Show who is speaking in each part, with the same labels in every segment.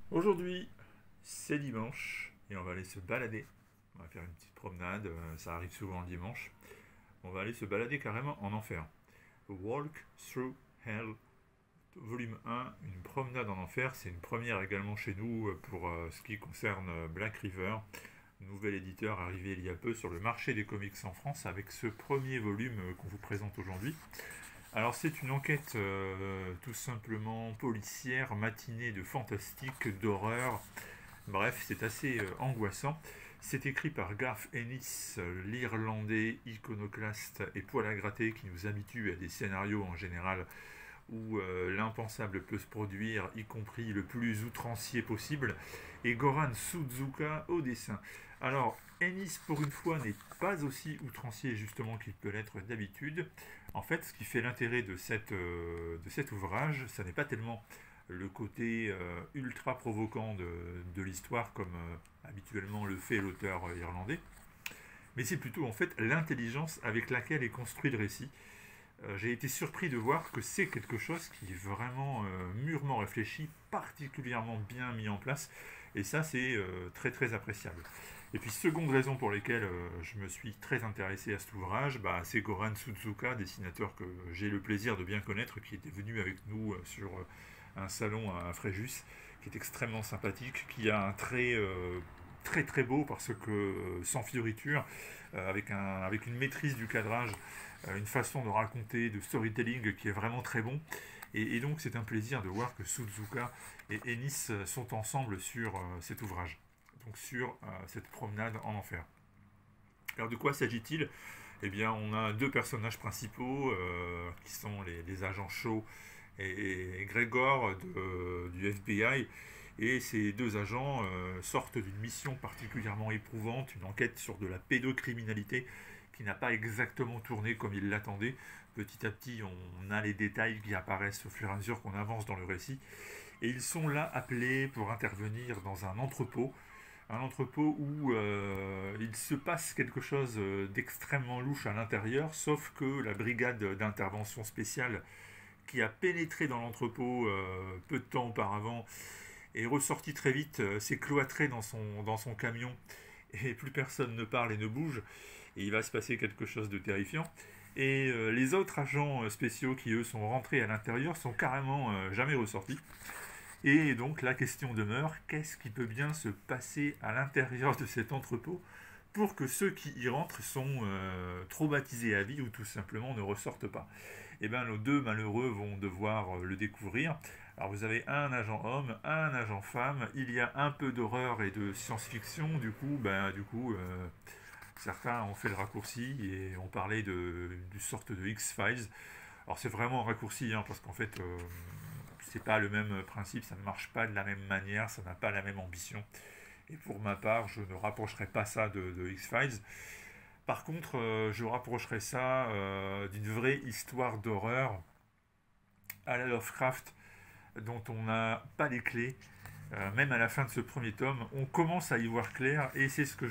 Speaker 1: Aujourd'hui, c'est dimanche et on va aller se balader. On va faire une petite promenade, ça arrive souvent le dimanche. On va aller se balader carrément en enfer. Walk Through Hell, volume 1, une promenade en enfer. C'est une première également chez nous pour ce qui concerne Black River, nouvel éditeur arrivé il y a peu sur le marché des comics en France avec ce premier volume qu'on vous présente aujourd'hui. Alors c'est une enquête tout simplement policière, matinée de fantastique, d'horreur. Bref, c'est assez angoissant. C'est écrit par Garth Ennis, l'Irlandais iconoclaste et poil à gratter qui nous habitue à des scénarios en général où l'impensable peut se produire, y compris le plus outrancier possible, et Goran Sudzuka au dessin. Alors, Ennis, pour une fois, n'est pas aussi outrancier justement qu'il peut l'être d'habitude. En fait, ce qui fait l'intérêt de cet ouvrage, ça n'est pas tellement le côté ultra provoquant de l'histoire comme habituellement le fait l'auteur irlandais, mais c'est plutôt en fait l'intelligence avec laquelle est construit le récit. J'ai été surpris de voir que c'est quelque chose qui est vraiment mûrement réfléchi, particulièrement bien mis en place, et ça c'est très très appréciable. Et puis seconde raison pour laquelle je me suis très intéressé à cet ouvrage, bah, c'est Goran Sudzuka, dessinateur que j'ai le plaisir de bien connaître, qui était venu avec nous sur un salon à Fréjus, qui est extrêmement sympathique, qui a un trait très très beau parce que sans fioriture, avec une maîtrise du cadrage, une façon de raconter, de storytelling qui est vraiment très bon. Et donc c'est un plaisir de voir que Suzuka et Ennis sont ensemble sur cet ouvrage, donc sur cette promenade en enfer. Alors de quoi s'agit-il? Eh bien on a deux personnages principaux qui sont les agents Shaw et Gregor du FBI. Et ces deux agents sortent d'une mission particulièrement éprouvante, une enquête sur de la pédocriminalité qui n'a pas exactement tourné comme ils l'attendaient. Petit à petit, on a les détails qui apparaissent au fur et à mesure qu'on avance dans le récit. Et ils sont là appelés pour intervenir dans un entrepôt où il se passe quelque chose d'extrêmement louche à l'intérieur, sauf que la brigade d'intervention spéciale qui a pénétré dans l'entrepôt peu de temps auparavant est ressorti très vite, s'est cloîtré dans son camion et plus personne ne parle et ne bouge et il va se passer quelque chose de terrifiant. Et les autres agents spéciaux qui eux sont rentrés à l'intérieur sont carrément jamais ressortis. Et donc la question demeure, qu'est-ce qui peut bien se passer à l'intérieur de cet entrepôt pour que ceux qui y rentrent sont traumatisés à vie ou tout simplement ne ressortent pas? Et bien nos deux malheureux vont devoir le découvrir. Alors vous avez un agent homme, un agent femme, il y a un peu d'horreur et de science-fiction, certains ont fait le raccourci et ont parlé d'une sorte de X-Files. Alors c'est vraiment un raccourci, hein, parce qu'en fait c'est pas le même principe, ça ne marche pas de la même manière, ça n'a pas la même ambition. Et pour ma part, je ne rapprocherai pas ça de X-Files. Par contre, je rapprocherai ça d'une vraie histoire d'horreur à la Lovecraft, dont on n'a pas les clés. Même à la fin de ce premier tome, on commence à y voir clair, et c'est ce que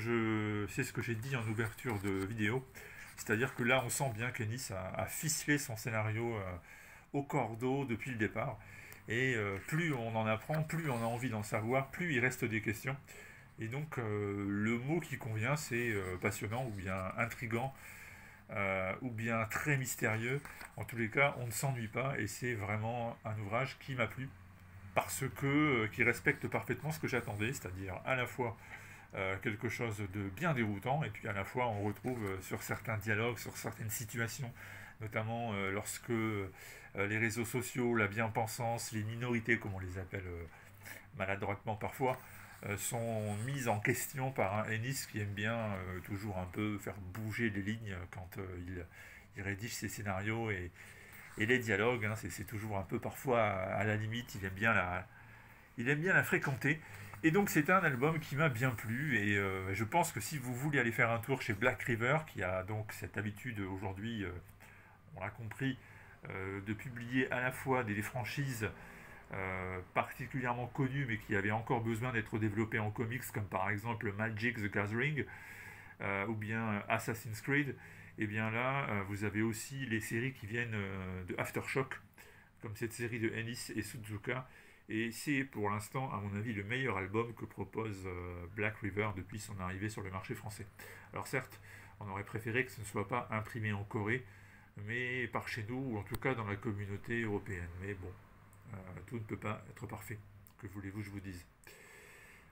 Speaker 1: j'ai dit en ouverture de vidéo. C'est-à-dire que là, on sent bien qu'Ennis a ficelé son scénario au cordeau depuis le départ. Et plus on en apprend, plus on a envie d'en savoir, plus il reste des questions. Et donc le mot qui convient, c'est passionnant ou bien intrigant ou bien très mystérieux. En tous les cas, on ne s'ennuie pas et c'est vraiment un ouvrage qui m'a plu parce que qui respecte parfaitement ce que j'attendais, c'est-à-dire à la fois quelque chose de bien déroutant et puis à la fois on retrouve sur certains dialogues, sur certaines situations, notamment lorsque les réseaux sociaux, la bien-pensance, les minorités comme on les appelle maladroitement parfois, sont mises en question par un Ennis qui aime bien toujours un peu faire bouger les lignes quand il rédige ses scénarios et les dialogues, hein, c'est toujours un peu parfois à la limite, il aime bien la fréquenter. Et donc c'est un album qui m'a bien plu et je pense que si vous voulez aller faire un tour chez Black River, qui a donc cette habitude aujourd'hui, on l'a compris, de publier à la fois des franchises particulièrement connues mais qui avaient encore besoin d'être développées en comics, comme par exemple Magic the Gathering ou bien Assassin's Creed. Et bien là, vous avez aussi les séries qui viennent de Aftershock, comme cette série de Ennis et Suzuka, Et c'est pour l'instant, à mon avis, le meilleur album que propose Black River depuis son arrivée sur le marché français. Alors certes, on aurait préféré que ce ne soit pas imprimé en Corée, mais par chez nous, ou en tout cas dans la communauté européenne. Mais bon, tout ne peut pas être parfait. Que voulez-vous que je vous dise?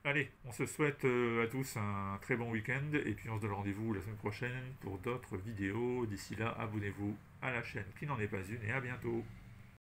Speaker 1: Allez, on se souhaite à tous un très bon week-end et puis on se donne rendez-vous la semaine prochaine pour d'autres vidéos. D'ici là, abonnez-vous à la chaîne qui n'en est pas une et à bientôt.